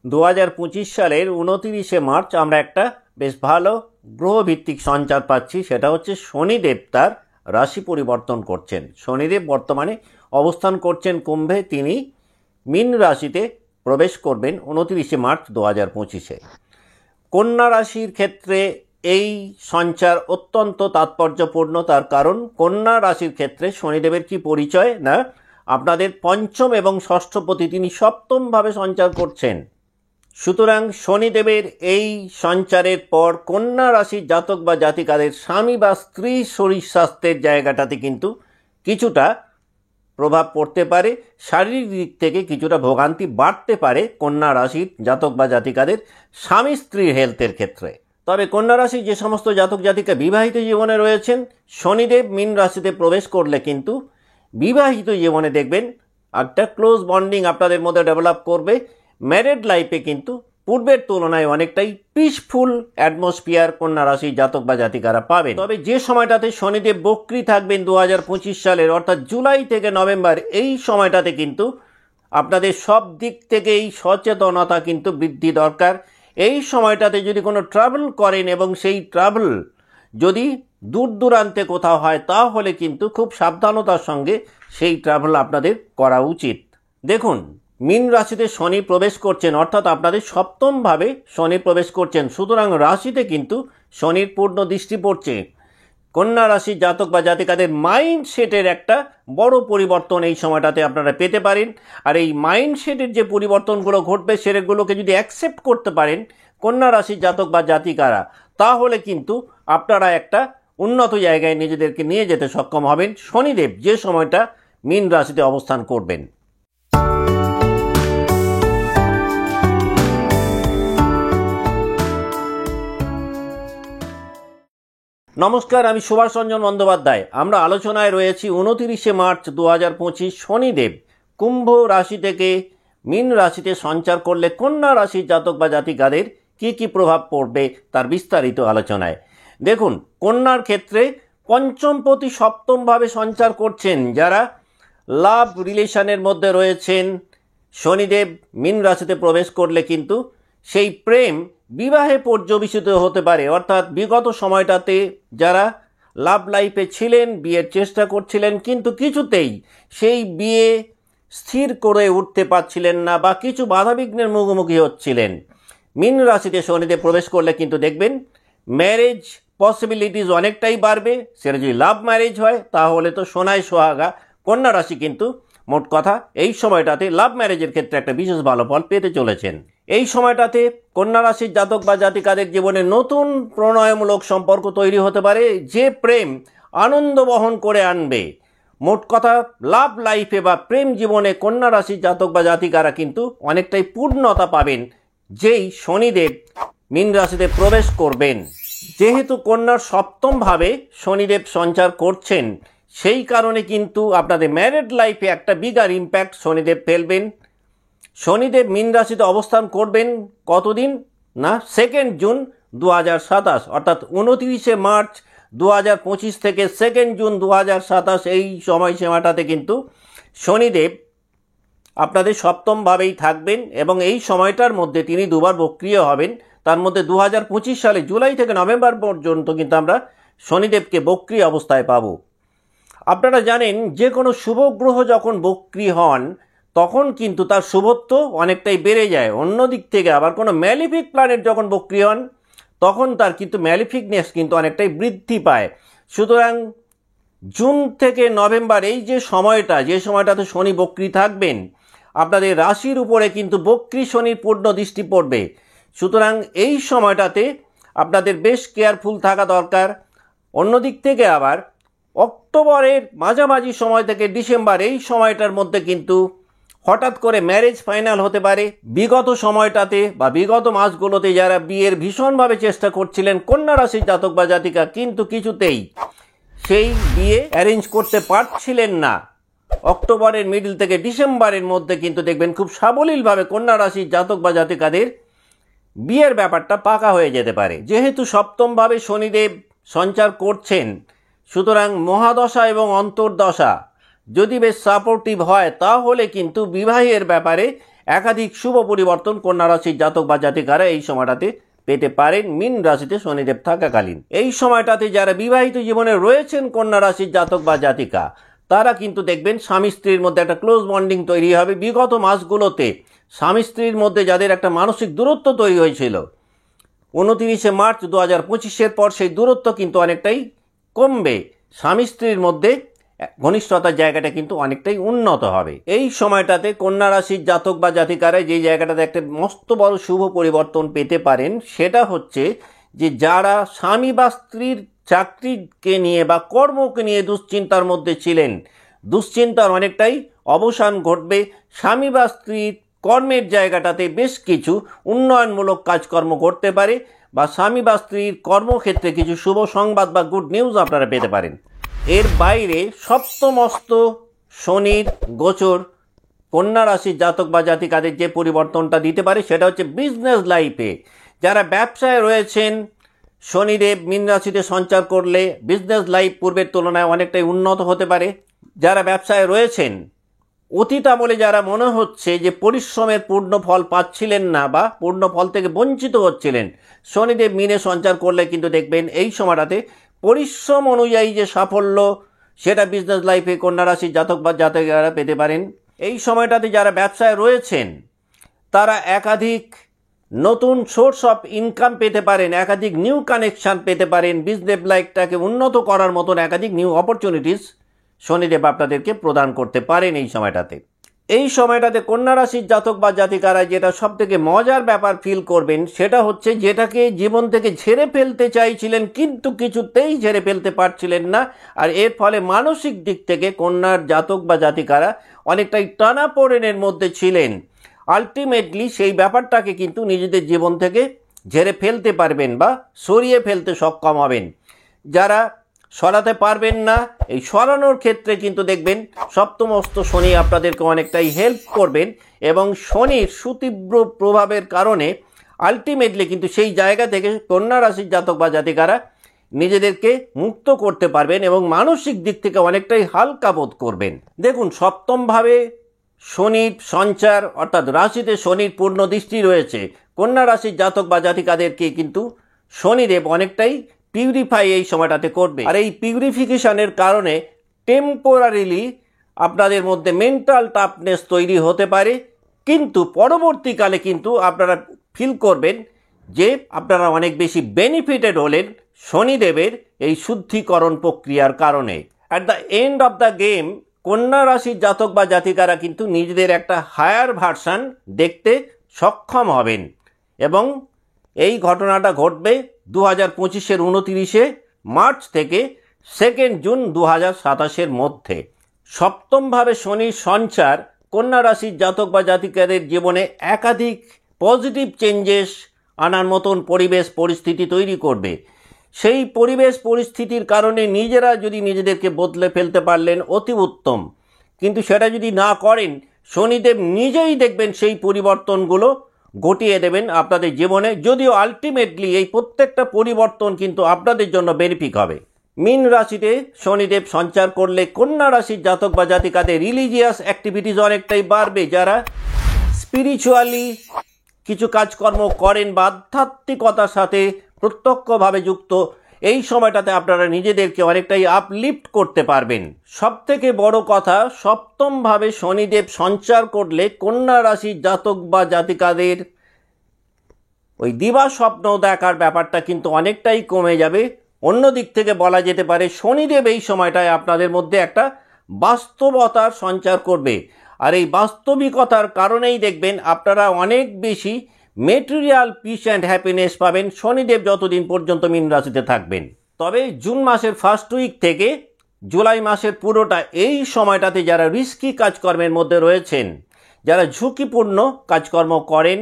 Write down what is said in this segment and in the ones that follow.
2025 সালের 29শে মার্চ আমরা একটা বেশ ভালো গ্রহভিত্তিক সঞ্চার পাচ্ছি। সেটা হচ্ছে শনিদেব তার রাশি পরিবর্তন করছেন। শনিদেব বর্তমানে অবস্থান করছেন কুম্ভে, তিনি মীন রাশিতে প্রবেশ করবেন 29শে মার্চ 2025-এ। কন্যা রাশির ক্ষেত্রে এই সঞ্চার অত্যন্ত তাৎপর্যপূর্ণ, তার কারণ কন্যা রাশির ক্ষেত্রে শনিদেবের কি পরিচয় না, আপনাদের পঞ্চম এবং ষষ্ঠপতি তিনি সপ্তমভাবে সঞ্চার করছেন। সুতরাং শনিদেবের এই সঞ্চারের পর কন্যা রাশির জাতক বা জাতিকাদের স্বামী বা স্ত্রী শরীর স্বাস্থ্যের জায়গাটাতে কিন্তু কিছুটা প্রভাব পড়তে পারে, শারীরিক দিক থেকে কিছুটা ভোগান্তি বাড়তে পারে কন্যা রাশির জাতক বা জাতিকাদের স্বামী স্ত্রীর হেলথের ক্ষেত্রে। তবে কন্যা রাশির যে সমস্ত জাতক জাতিকা বিবাহিত জীবনে রয়েছেন, শনিদেব মীন রাশিতে প্রবেশ করলে কিন্তু বিবাহিত জীবনে দেখবেন একটা ক্লোজ বন্ডিং আপনাদের মধ্যে ডেভেলপ করবে। ম্যারেড লাইফে কিন্তু পূর্বের তুলনায় অনেকটাই পিসফুল অ্যাটমসফিয়ার কন্যা রাশির জাতক বা জাতিকারা পাবেন। তবে যে সময়টাতে শনিদেব বক্রী থাকবেন 2025 সালের, অর্থাৎ জুলাই থেকে নভেম্বর, এই সময়টাতে কিন্তু আপনাদের সব দিক থেকেই সচেতনতা কিন্তু বৃদ্ধি দরকার। এই সময়টাতে যদি কোনো ট্রাভেল করেন এবং সেই ট্রাভেল যদি দূর দূরান্তে কোথাও হয়, তাহলে কিন্তু খুব সাবধানতার সঙ্গে সেই ট্রাভেল আপনাদের করা উচিত। দেখুন, মীন রাশিতে শনি প্রবেশ করছেন, অর্থাৎ আপনাদের সপ্তমভাবে শনি প্রবেশ করছেন। সুতরাং রাশিতে কিন্তু শনির পূর্ণ দৃষ্টি পড়ছে। কন্যা রাশির জাতক বা জাতিকাদের মাইন্ডসেটের একটা বড় পরিবর্তন এই সময়টাতে আপনারা পেতে পারেন। আর এই মাইন্ডসেটের যে পরিবর্তনগুলো ঘটবে, সেগুলোকে যদি অ্যাকসেপ্ট করতে পারেন কন্যা রাশির জাতক বা জাতিকারা, তাহলে কিন্তু আপনারা একটা উন্নত জায়গায় নিজেদেরকে নিয়ে যেতে সক্ষম হবেন শনিদেব যে সময়টা মীন রাশিতে অবস্থান করবেন। নমস্কার, আমি সুভাষ রঞ্জন বন্দ্যোপাধ্যায়। আমরা আলোচনায় রয়েছি 29শে মার্চ 2025 শনিদেব কুম্ভ রাশি থেকে মীন রাশিতে সঞ্চার করলে কন্যা রাশির জাতক বা জাতিকাদের কি কি প্রভাব পড়বে তার বিস্তারিত আলোচনায়। দেখুন, কন্যার ক্ষেত্রে পঞ্চমপতি সপ্তমভাবে সঞ্চার করছেন। যারা লাভ রিলেশনের মধ্যে রয়েছেন, শনিদেব মীন রাশিতে প্রবেশ করলে কিন্তু সেই প্রেম বিবাহে পর্যবেসিত হতে পারে। অর্থাৎ বিগত সময়টাতে যারা লাভ লাইফে ছিলেন, বিয়ের চেষ্টা করছিলেন, কিন্তু কিছুতেই সেই বিয়ে স্থির করে উঠতে পারছিলেন না বা কিছু বাধাবিঘ্নের মুখোমুখি হচ্ছিলেন, মীন রাশিতে শনিদেব প্রবেশ করলে কিন্তু দেখবেন ম্যারেজ পসিবিলিটিস অনেকটাই বাড়বে। সেটা যদি লাভ ম্যারেজ হয় তাহলে তো সোনায় সোহাগা। কন্যা রাশি কিন্তু মোট কথা এই সময়টাতে লাভ ম্যারেজের ক্ষেত্রে একটা বিশেষ ভালো ফল পেতে চলেছেন। এই সময়টাতে কন্যা রাশির জাতক বা জাতিকাদের জীবনে নতুন প্রণয়মূলক সম্পর্ক তৈরি হতে পারে, যে প্রেম আনন্দ বহন করে আনবে। মোট কথা লাভ লাইফে বা প্রেম জীবনে কন্যা রাশির জাতক বা জাতিকারা কিন্তু অনেকটাই পূর্ণতা পাবেন যেই শনিদেব মীন রাশিতে প্রবেশ করবেন। যেহেতু কন্যার সপ্তমভাবে শনিদেব সঞ্চার করছেন, সেই কারণে কিন্তু আপনাদের ম্যারেড লাইফে একটা বিগার ইম্প্যাক্ট শনিদেব ফেলবেন। শনিদেব মীন রাশিতে অবস্থান করবেন কতদিন না, 2 জুন 2027, অর্থাৎ 29শে মার্চ 2025 থেকে 2 জুন 2027 এই সময়সীমাটাতে কিন্তু শনিদেব আপনাদের সপ্তমভাবেই থাকবেন এবং এই সময়টার মধ্যে তিনি দুবার বক্রিয় হবেন। তার মধ্যে 2025 সালে জুলাই থেকে নভেম্বর পর্যন্ত কিন্তু আমরা শনিদেবকে বক্রি অবস্থায় পাব। আপনারা জানেন, যে কোনো শুভ গ্রহ যখন বক্রি হন তখন কিন্তু তার শুভত্ব অনেকটাই বেড়ে যায়। অন্যদিক থেকে আবার কোনো ম্যালিফিক প্ল্যানেট যখন বক্রি হন তখন তার কিন্তু ম্যালিফিকনেস কিন্তু অনেকটাই বৃদ্ধি পায়। সুতরাং জুন থেকে নভেম্বর এই যে সময়টাতে শনি বক্রি থাকবেন, আপনাদের রাশির উপরে কিন্তু বক্রি শনির পূর্ণ দৃষ্টি পড়বে। সুতরাং এই সময়টাতে আপনাদের বেশ কেয়ারফুল থাকা দরকার। অন্যদিক থেকে আবার অক্টোবরের মাঝামাঝি সময় থেকে ডিসেম্বর এই সময়টার মধ্যে কিন্তু হঠাৎ করে ম্যারেজ ফাইনাল হতে পারে। বিগত সময়টাতে বা বিগত মাসগুলোতে যারা বিয়ের ভীষণভাবে চেষ্টা করছিলেন কন্যা রাশির জাতক বা জাতিকা, কিন্তু কিছুতেই সেই বিয়ে অ্যারেঞ্জ করতে পারছিলেন না, অক্টোবরের মিডল থেকে ডিসেম্বরের মধ্যে কিন্তু দেখবেন খুব সাবলীলভাবে কন্যা রাশির জাতক বা জাতিকাদের বিয়ের ব্যাপারটা পাকা হয়ে যেতে পারে। যেহেতু সপ্তমভাবে শনিদেব সঞ্চার করছেন, সুতরাং মহাদশা এবং অন্তর্দশা যদি বেশ সাপোর্টিভ হয় তাহলে কিন্তু বিবাহের ব্যাপারে একাধিক শুভ পরিবর্তন কন্যা রাশির জাতক বা জাতিকারা এই সময়টাতে পেতে পারেন মীন রাশিতে শনিদেব থাকাকালীন। এই সময়টাতে যারা বিবাহিত জীবনে রয়েছেন কন্যা রাশির জাতক বা জাতিকা, তারা কিন্তু দেখবেন স্বামী স্ত্রীর মধ্যে একটা ক্লোজ বন্ডিং তৈরি হবে। বিগত মাসগুলোতে স্বামী স্ত্রীর মধ্যে যাদের একটা মানসিক দূরত্ব তৈরি হয়েছিল, 29শে মার্চ 2025-এর পর সেই দূরত্ব কিন্তু অনেকটাই কমবে। স্বামী স্ত্রীর মধ্যে ঘনিষ্ঠতার জায়গাটা কিন্তু অনেকটাই উন্নত হবে। এই সময়টাতে কন্যা রাশির জাতক বা জাতিকারা যে জায়গাটাতে একটা মস্ত বড় শুভ পরিবর্তন পেতে পারেন, সেটা হচ্ছে যে যারা স্বামী বা স্ত্রীর চাকরিকে নিয়ে বা কর্মকে নিয়ে দুশ্চিন্তার মধ্যে ছিলেন, দুশ্চিন্তার অনেকটাই অবসান ঘটবে। স্বামী বা স্ত্রীর কর্মের জায়গাটাতে বেশ কিছু উন্নয়নমূলক কাজকর্ম করতে পারে, বা স্বামী বা স্ত্রীর কর্মক্ষেত্রে কিছু শুভ সংবাদ বা গুড নিউজ আপনারা পেতে পারেন। এর বাইরে সপ্তমস্ত শনির গোচর কন্যা রাশির জাতক বা জাতিকাদের যে পরিবর্তনটা দিতে পারে সেটা হচ্ছে বিজনেস লাইফে। যারা ব্যবসায় রয়েছেন, শনিদেব মীন রাশিতে সঞ্চার করলে বিজনেস লাইফ পূর্বের তুলনায় অনেকটাই উন্নত হতে পারে। যারা ব্যবসায় রয়েছেন, অতীত আমলে যারা মনে হচ্ছে যে পরিশ্রমের পূর্ণ ফল পাচ্ছিলেন না বা পূর্ণ ফল থেকে বঞ্চিত হচ্ছিলেন, শনিদেব মীনে সঞ্চার করলে কিন্তু দেখবেন এই সময়টাতে পরিশ্রম অনুযায়ী যে সাফল্য, সেটা বিজনেস লাইফে কন্যা রাশির জাতক বা জাতিকারা পেতে পারেন। এই সময়টাতে যারা ব্যবসায় রয়েছেন, তারা একাধিক নতুন সোর্স অফ ইনকাম পেতে পারেন, একাধিক নিউ কানেকশান পেতে পারেন। বিজনেস লাইফটাকে উন্নত করার মতন একাধিক নিউ অপরচুনিটিস শনিদেব আপনাদেরকে প্রদান করতে পারেন এই সময়টাতে। এই সময়টাতে কন্যা রাশির জাতক বা জাতিকারা যেটা সবথেকে মজার ব্যাপার ফিল করবেন, সেটা হচ্ছে যেটাকে জীবন থেকে ঝেড়ে ফেলতে চাইছিলেন কিন্তু কিছুতেই ঝেড়ে ফেলতে পারছিলেন না, আর এর ফলে মানসিক দিক থেকে কন্যার জাতক বা জাতিকারা অনেকটাই টানাপোড়েনের মধ্যে ছিলেন। আলটিমেটলি সেই ব্যাপারটাকে কিন্তু নিজেদের জীবন থেকে ঝেড়ে ফেলতে পারবেন বা সরিয়ে ফেলতে সক্ষম হবেন। যারা সরাতে পারবেন না, এই সরানোর ক্ষেত্রে কিন্তু দেখবেন সপ্তমস্ত শনি আপনাদেরকে অনেকটাই হেল্প করবেন, এবং শনির সুতীব্র প্রভাবের কারণে আলটিমেটলি কিন্তু সেই জায়গা থেকে কন্যা রাশির জাতক বা জাতিকারা নিজেদেরকে মুক্ত করতে পারবেন এবং মানসিক দিক থেকে অনেকটাই হালকা বোধ করবেন। দেখুন, সপ্তমভাবে শনির সঞ্চার, অর্থাৎ রাশিতে শনির পূর্ণ দৃষ্টি রয়েছে। কন্যা রাশির জাতক বা জাতিকাদেরকে কিন্তু শনিদেব অনেকটাই পিউরিফাই এই সময়টাতে করবে, আর এই পিউরিফিকেশনের কারণে টেম্পোরারিলি আপনাদের মধ্যে মেন্টাল টাফনেস তৈরি হতে পারে, কিন্তু পরবর্তীকালে কিন্তু আপনারা ফিল করবেন যে আপনারা অনেক বেশি বেনিফিটেড হলেন শনিদেবের এই শুদ্ধিকরণ প্রক্রিয়ার কারণে। At the end of the game কন্যা রাশির জাতক বা জাতিকারা কিন্তু নিজেদের একটা হায়ার ভার্সান দেখতে সক্ষম হবেন, এবং এই ঘটনাটা ঘটবে 2025-এর 29শে মার্চ থেকে 2 জুন 2027-এর মধ্যে। সপ্তমভাবে শনির সঞ্চার কন্যা রাশির জাতক বা জাতিকাদের জীবনে একাধিক পজিটিভ চেঞ্জেস আনার মতন পরিবেশ পরিস্থিতি তৈরি করবে। সেই পরিবেশ পরিস্থিতির কারণে নিজেরা যদি নিজেদেরকে বদলে ফেলতে পারলেন অতি উত্তম, কিন্তু সেটা যদি না করেন, শনিদেব নিজেই দেখবেন সেই পরিবর্তনগুলো ঘটিয়ে দেবেন আপনাদের জীবনে, যদিও আলটিমেটলি এই প্রত্যেকটা পরিবর্তন কিন্তু আপনাদের জন্য বেনিফিট হবে। মীন রাশিতে শনিদেব সঞ্চার করলে কন্যা রাশির জাতক বা জাতিকাদের রিলিজিয়াস অ্যাক্টিভিটিস অনেকটাই বাড়বে। যারা স্পিরিচুয়ালি কিছু কাজকর্ম করেন বা আধ্যাত্মিকতার সাথে প্রত্যক্ষভাবে যুক্ত, এই সময়টাতে আপনারা নিজেদেরকে অনেকটাই আপলিফট করতে পারবেন। সবথেকে বড় কথা, সপ্তমভাবে শনিদেব সঞ্চার করলে কন্যা রাশির জাতক বা জাতিকাদের ওই দিবা স্বপ্ন দেখার ব্যাপারটা কিন্তু অনেকটাই কমে যাবে। অন্য দিক থেকে বলা যেতে পারে শনিদেব এই সময়টায় আপনাদের মধ্যে একটা বাস্তবতার সঞ্চার করবে, আর এই বাস্তবিকতার কারণেই দেখবেন আপনারা অনেক বেশি মেটেরিয়াল পিস অ্যান্ড হ্যাপিনেস পাবেন শনিদেব যতদিন পর্যন্ত মীন রাশিতে থাকবেন। তবে জুন মাসের ফার্স্ট উইক থেকে জুলাই মাসের পুরোটা এই সময়টাতে যারা রিস্কি কাজকর্মের মধ্যে রয়েছেন, যারা ঝুঁকিপূর্ণ কাজকর্ম করেন,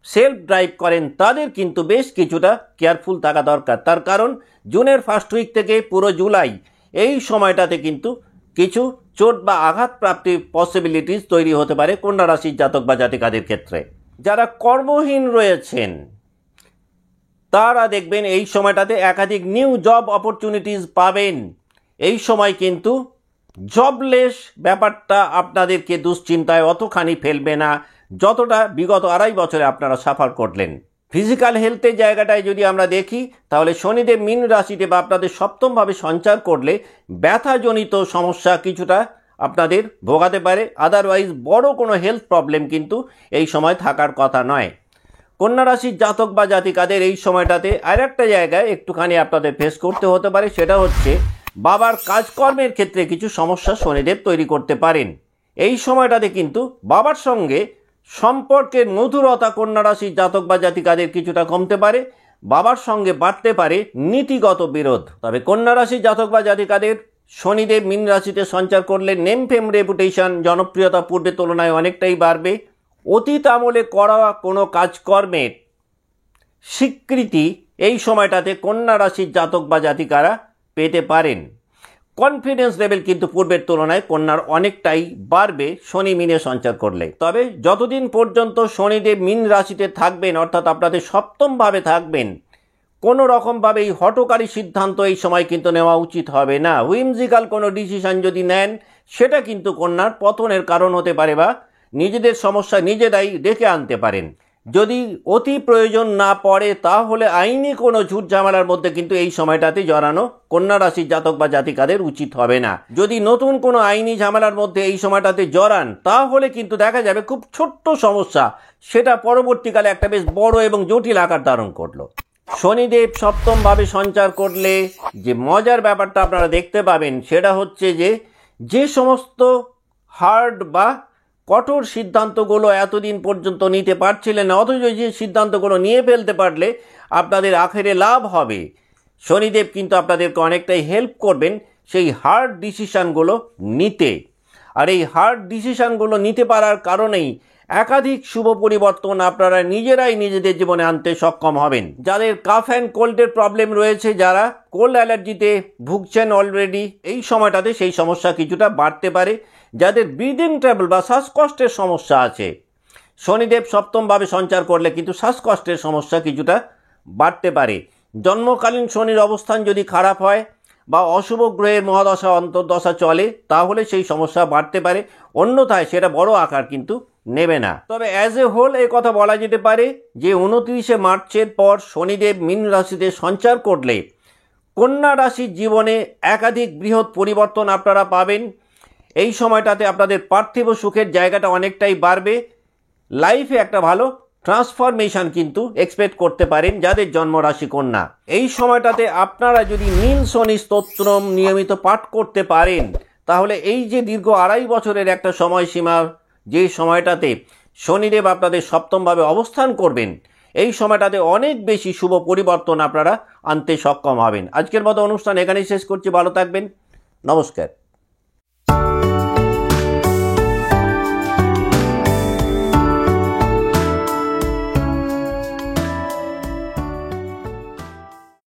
সেলফ ড্রাইভ করেন, তাদের কিন্তু বেশ কিছুটা কেয়ারফুল থাকা দরকার। তার কারণ জুনের ফার্স্ট উইক থেকে পুরো জুলাই এই সময়টাতে কিন্তু কিছু চোট বা আঘাত প্রাপ্তির পসিবিলিটিস তৈরি হতে পারে কন্যা রাশির জাতক বা জাতিকাদের ক্ষেত্রে। যারা কর্মহীন রয়েছেন, তারা দেখবেন এই সময়টাতে একাধিক নিউ জব অপরচুনিটিস পাবেন। এই সময় কিন্তু জবলেস ব্যাপারটা আপনাদেরকে দুশ্চিন্তায় অতখানি ফেলবে না। যতটা বিগত 2.5 বছরে আপনারা সাফার করলেন। ফিজিক্যাল হেলথের জায়গাটায় যদি আমরা দেখি, তাহলে শনিদেব মীন রাশিতে বা আপনাদের সপ্তমভাবে সঞ্চার করলে ব্যথাজনিত সমস্যা কিছুটা আপনাদের ভোগাতে পারে। আদারওয়াইজ বড় কোনো হেলথ প্রবলেম কিন্তু এই সময় থাকার কথা নয়। কন্যা রাশির জাতক বা জাতিকাদের এই সময়টাতে আরেকটা জায়গায় একটুখানি আপনাদের ফেস করতে হতে পারে, সেটা হচ্ছে বাবার কাজকর্মের ক্ষেত্রে কিছু সমস্যা শনিদেব তৈরি করতে পারেন। এই সময়টাতে কিন্তু বাবার সঙ্গে সম্পর্কের মধুরতা কন্যা রাশির জাতক বা জাতিকাদের কিছুটা কমতে পারে, বাবার সঙ্গে বাড়তে পারে নীতিগত বিরোধ। তবে কন্যা রাশির জাতক বা জাতিকাদের শনিদেব মীন রাশিতে সঞ্চার করলে নেম ফেম রেপুটেশন জনপ্রিয়তা পূর্বের তুলনায় অনেকটাই বাড়বে। অতীত আমলে করা কোনো কাজকর্মের স্বীকৃতি এই সময়টাতে কন্যা রাশির জাতক বা জাতিকারা পেতে পারেন। কনফিডেন্স লেভেল কিন্তু পূর্বের তুলনায় কন্যার অনেকটাই বাড়বে শনি মীনে সঞ্চার করলে। তবে যতদিন পর্যন্ত শনিদেব মীন রাশিতে থাকবেন, অর্থাৎ আপনাদের সপ্তমভাবে থাকবেন, কোনো রকমভাবে এই হঠকারী সিদ্ধান্ত এই সময় কিন্তু নেওয়া উচিত হবে না। হুইমজিক্যাল কোনো ডিসিশন যদি নেন, সেটা কিন্তু কন্যার পতনের কারণ হতে পারে বা নিজেদের সমস্যা নিজেরাই ডেকে আনতে পারেন। যদি অতি প্রয়োজন না পড়ে, তাহলে আইনি কোনো ঝুট ঝামেলার মধ্যে কিন্তু এই সময়টাতে জড়ানো কন্যা রাশির জাতক বা জাতিকাদের উচিত হবে না। যদি নতুন কোনো আইনি ঝামেলার মধ্যে এই সময়টাতে জড়ান, তাহলে কিন্তু দেখা যাবে খুব ছোট্ট সমস্যা সেটা পরবর্তীকালে একটা বেশ বড় এবং জটিল আকার ধারণ করলো। শনিদেব সপ্তমভাবে সঞ্চার করলে যে মজার ব্যাপারটা আপনারা দেখতে পাবেন, সেটা হচ্ছে যে সমস্ত হার্ড বা কঠোর সিদ্ধান্তগুলো এতদিন পর্যন্ত নিতে পারছিলেন না, অথচ যে সিদ্ধান্তগুলো নিয়ে ফেলতে পারলে আপনাদের আখেরে লাভ হবে, শনিদেব কিন্তু আপনাদেরকে অনেকটাই হেল্প করবেন সেই হার্ড ডিসিশানগুলো নিতে। আর এই হার্ড ডিসিশানগুলো নিতে পারার কারণেই একাধিক শুভ পরিবর্তন আপনারা নিজেরাই নিজেদের জীবনে আনতে সক্ষম হবেন। যাদের কাফ অ্যান্ড কোল্ডের প্রবলেম রয়েছে, যারা কোল্ড অ্যালার্জিতে ভুগছেন অলরেডি, এই সময়টাতে সেই সমস্যা কিছুটা বাড়তে পারে। যাদের ব্রিদিং ট্রাবল বা শ্বাসকষ্টের সমস্যা আছে, শনিদেব সপ্তমভাবে সঞ্চার করলে কিন্তু শ্বাসকষ্টের সমস্যা কিছুটা বাড়তে পারে। জন্মকালীন শনির অবস্থান যদি খারাপ হয় বা অশুভ গ্রহের মহাদশা অন্তর্দশা চলে, তাহলে সেই সমস্যা বাড়তে পারে, অন্যথায় সেটা বড় আকার কিন্তু নেবে না। তবে অ্যাজ এ হোল এই কথা বলা যেতে পারে যে 29শে মার্চের পর শনিদেব মীন রাশিতে সঞ্চার করলে কন্যা রাশির জীবনে একাধিক বৃহৎ পরিবর্তন আপনারা পাবেন। এই সময়টাতে আপনাদের পার্থিব সুখের জায়গাটা অনেকটাই বাড়বে। লাইফে একটা ভালো ট্রান্সফরমেশন কিন্তু এক্সপেক্ট করতে পারেন যাদের জন্মরাশি কন্যা। এই সময়টাতে আপনারা যদি নীল শনি স্তোত্রম নিয়মিত পাঠ করতে পারেন, তাহলে এই যে দীর্ঘ 2.5 বছরের একটা সময়সীমা, যে সময়টাতে শনিদেব আপনাদের সপ্তমভাবে অবস্থান করবেন, এই সময়টাতে অনেক বেশি শুভ পরিবর্তন আপনারা আনতে সক্ষম হবেন। আজকের মতো অনুষ্ঠান এখানেই শেষ করছি। ভালো থাকবেন। নমস্কার।